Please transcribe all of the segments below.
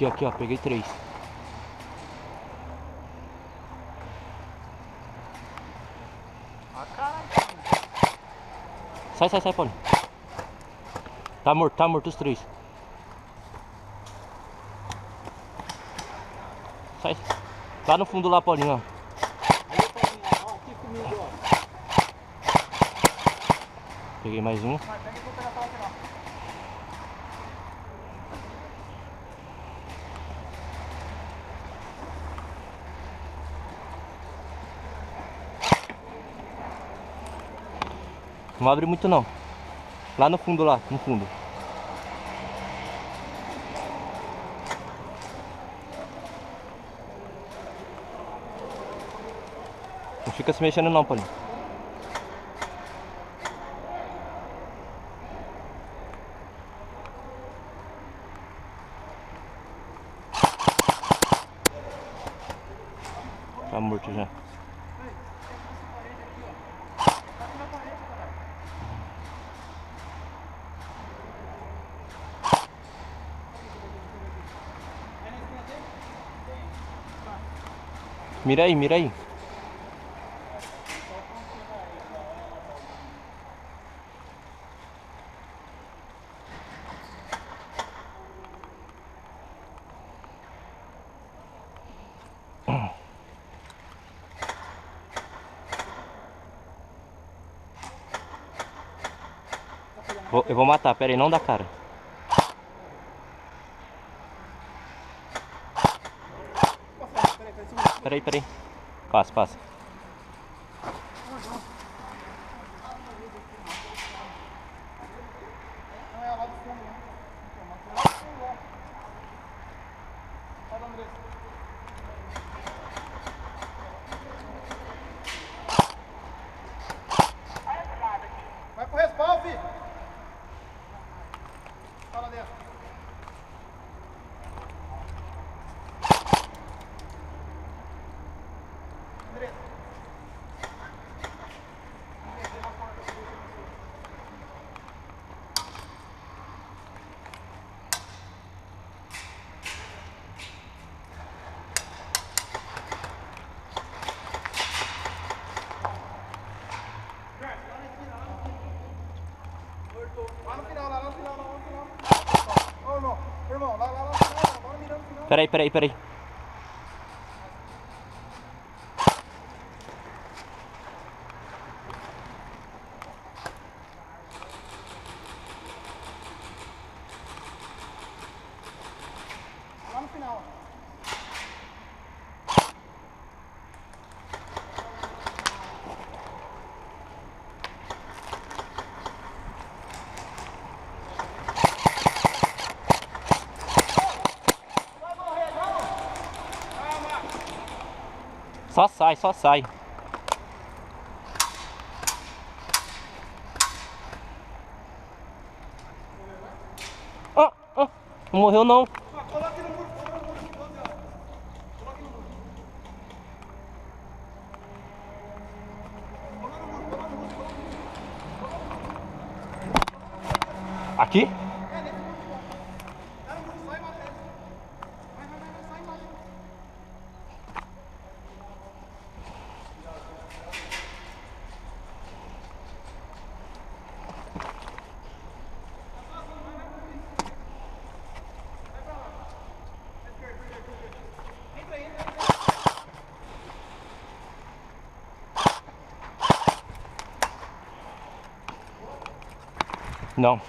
Aqui, ó, peguei 3. Ah, caralho. Sai, Paulinho. Tá morto os 3. Sai. Lá no fundo lá, Paulinho, ó. Aí, Paulinho, ó, aqui comigo, ó. Peguei mais um. Mas pega e vou pegar pra lateral. Não abre muito não. Lá no fundo, lá, no fundo. Não fica se mexendo não, Paulinho. Tá morto já. Mira aí. Eu vou matar, pera aí, não dá cara. Pera aí. Passa. Não é lá do fundo, né? Olha o Andrés. Vai pro respaldo, filho. Tá lá dentro. Andrés. Lá no final. Ô, irmão, lá no final, bora mirando no final. Pera aí. Lá no final. Só sai. Não morreu não. Coloque no muro, 12 horas. Coloque no muro. Aqui? É, nesse muro. Tá no muro, só embaixo. Vai, sai embaixo. Não.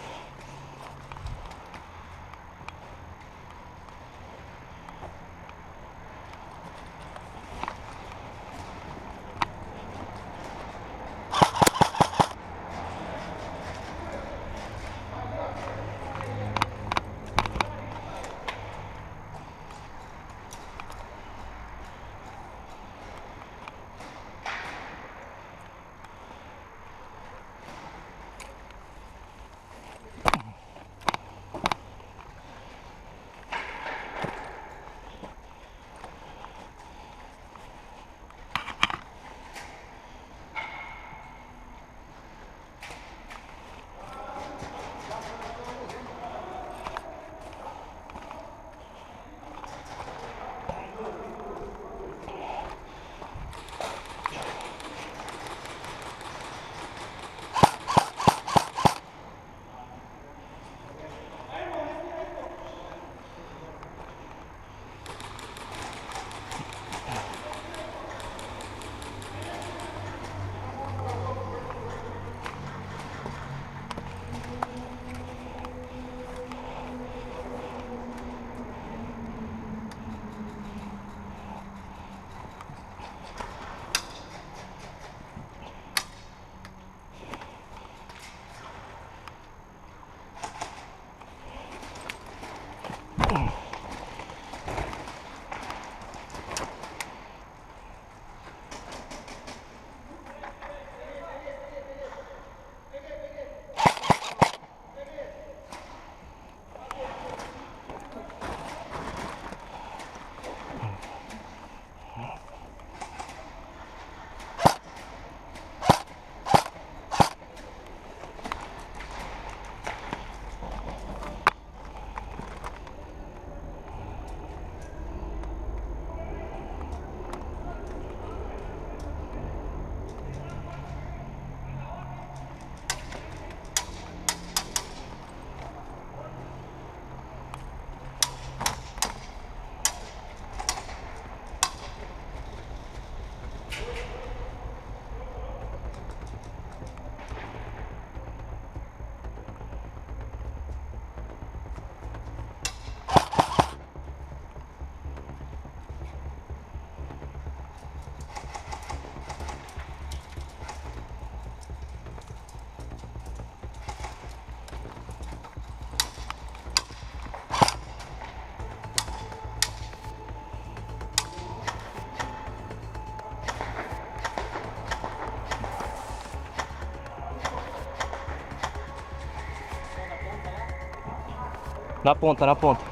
Na ponta, na ponta.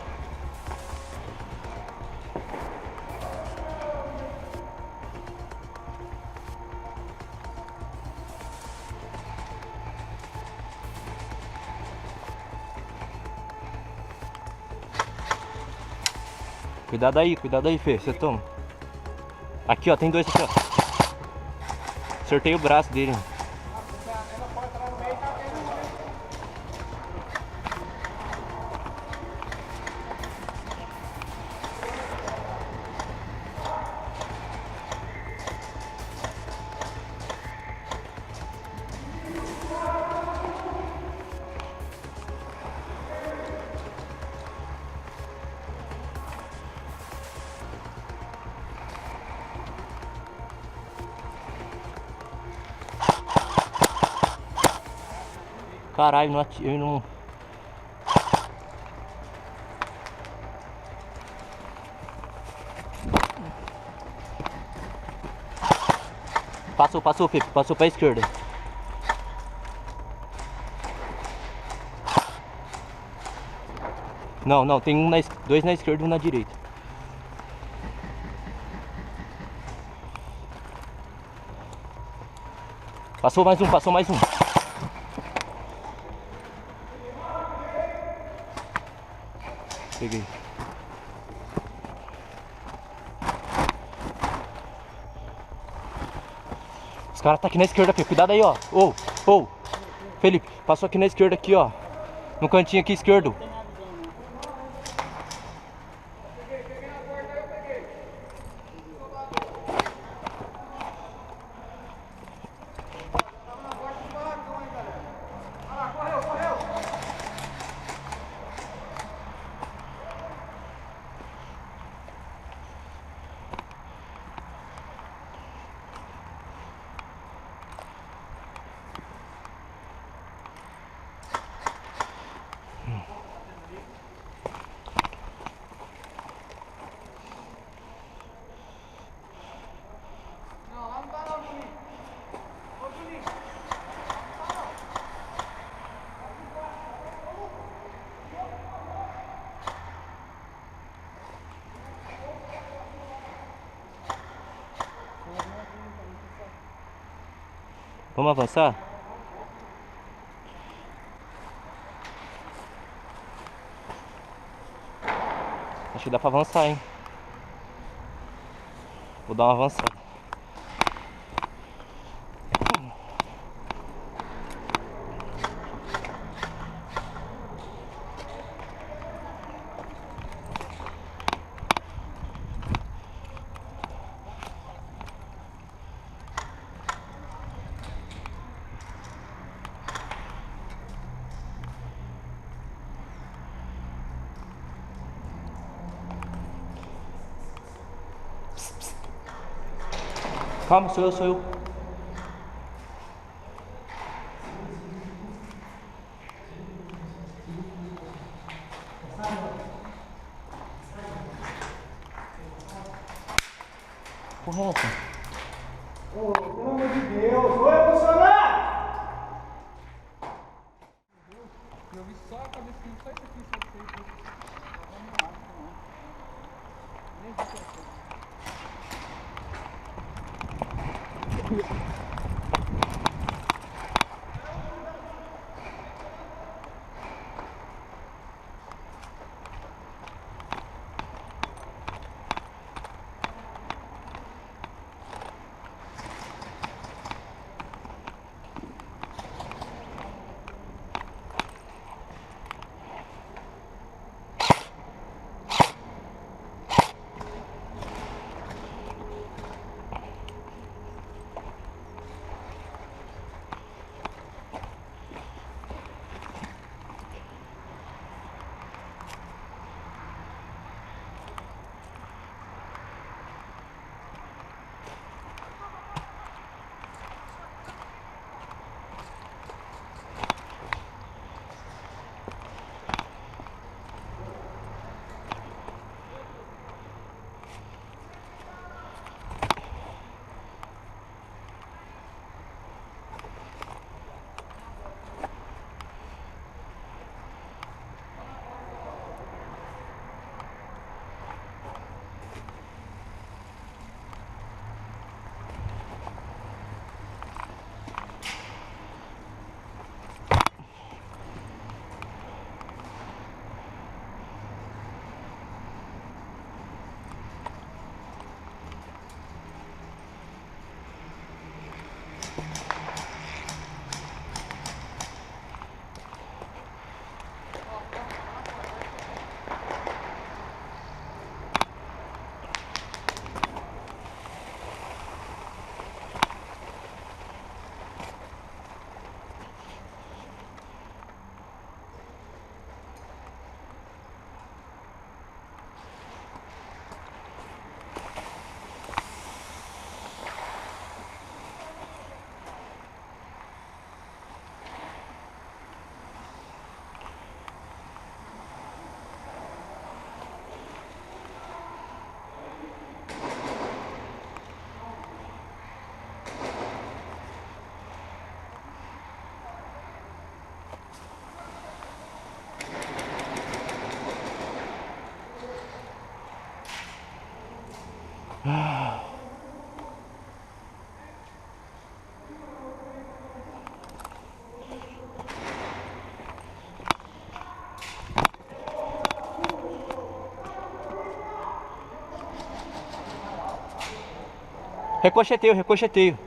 Cuidado aí, Fê. Você toma. Aqui, ó. Tem dois aqui, ó. Acertei o braço dele. Caralho, eu não... Passou, Felipe. Passou pra esquerda. Não, tem dois na esquerda e um na direita. Passou mais um. Peguei. Os caras tá aqui na esquerda, Felipe. Cuidado aí, ó. Ô, Felipe, passou aqui na esquerda aqui, ó. No cantinho aqui esquerdo. Vamos avançar? Acho que dá pra avançar, hein? Vou dar uma avançada. Calma, sou eu. Porra, Ô, pelo amor de Deus, oi, Bolsonaro! Eu vi só a cabecinha, só isso aqui, só isso aqui. Nem vi que Ricocheteio, ricocheteio.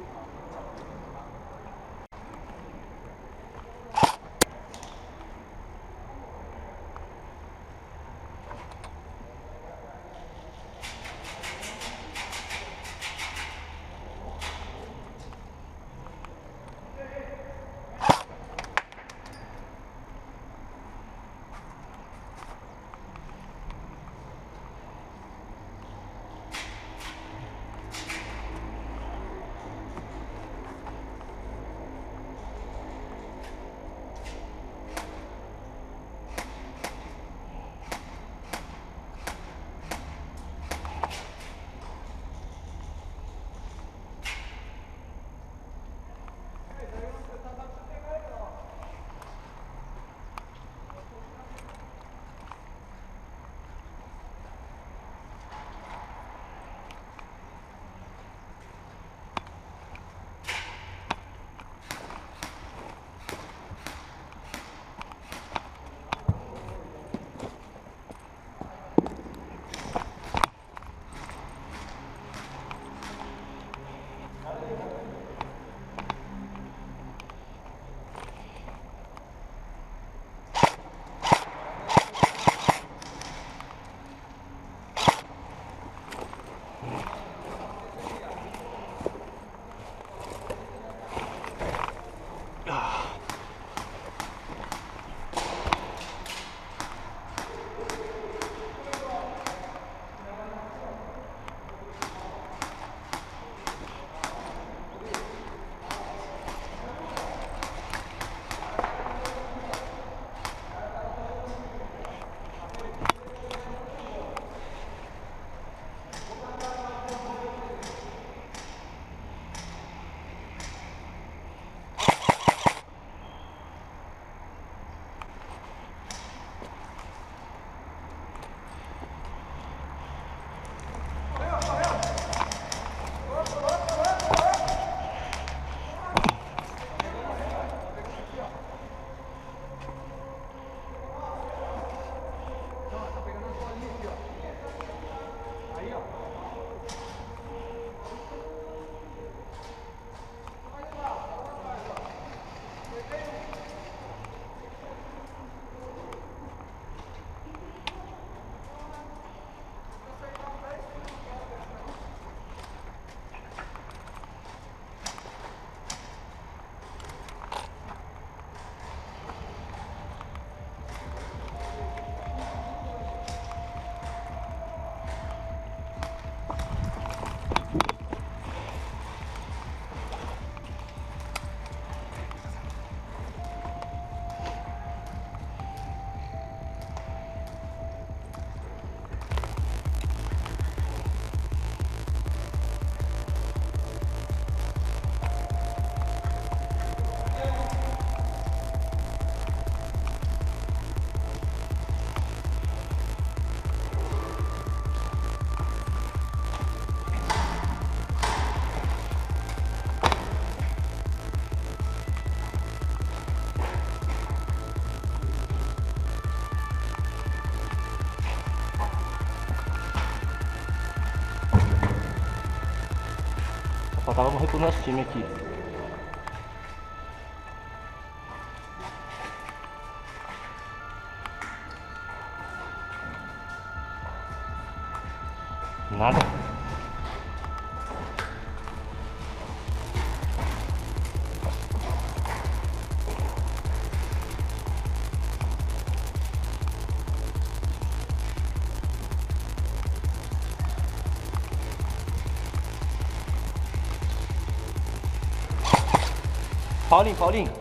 Faltava morrer pro nosso time aqui. Nada. Paulinho, Paulinho.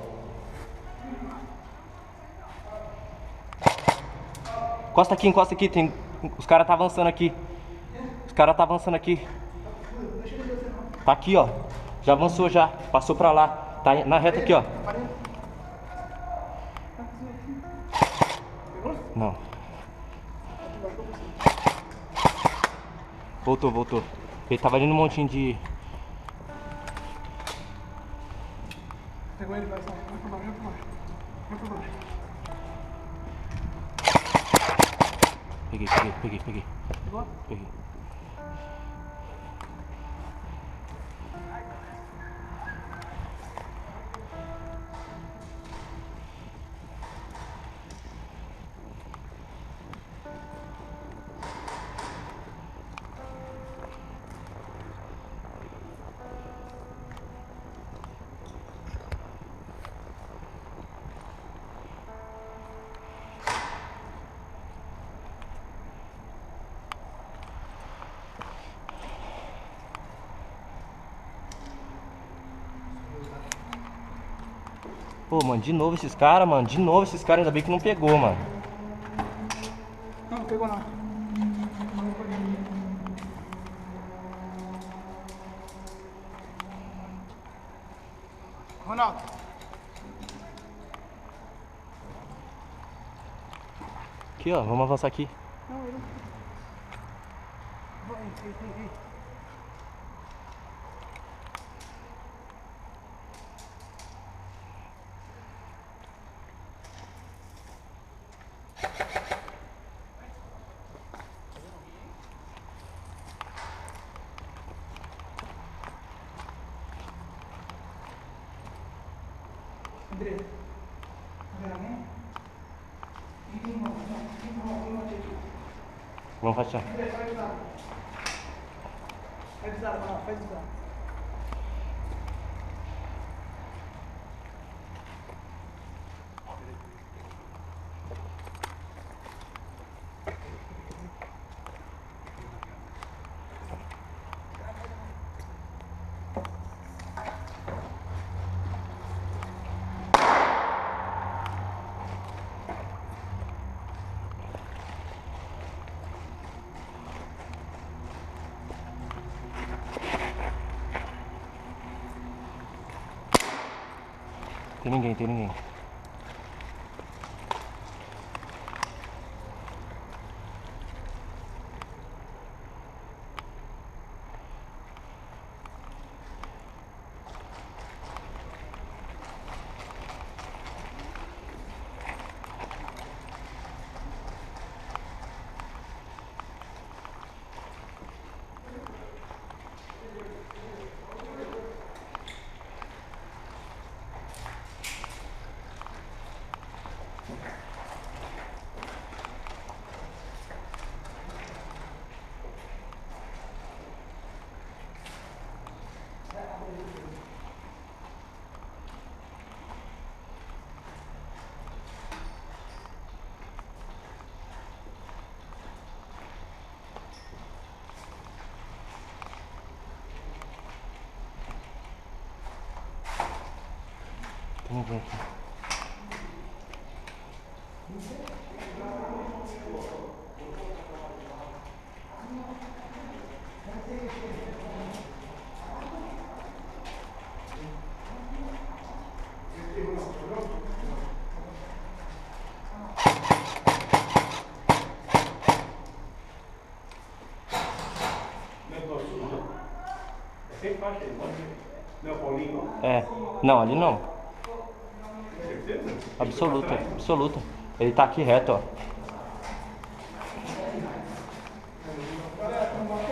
Encosta aqui, tem... Os caras tá avançando aqui. Tá aqui, ó. Já avançou já. Passou pra lá. Tá na reta aqui, ó. Não. Voltou. Ele tava ali no montinho de... Pegou ele, vai por baixo. Peguei. Pegou? Peguei. Pô, mano, de novo esses caras, mano. De novo esses caras, ainda bem que não pegou, mano. Não pegou não. Ronaldo. Aqui, ó, vamos avançar aqui. Não, ele não. Vai, ei. André, Vamos fachar. André, faz desarma. Faz desarma, não, faz desarma. Tem ninguém, tem ninguém. Tem ninguém aqui. É, não, ali não. Absoluta, absoluta. Ele tá aqui reto, ó.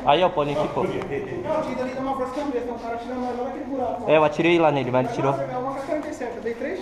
Aí, ó, o Paulinho aqui, pô. Não, tinha ali dar uma força cabeça, tem um cara tirando mais lá naquele buraco. É, eu atirei lá nele, mas ele tirou. Pegar uma K-47, eu dei 3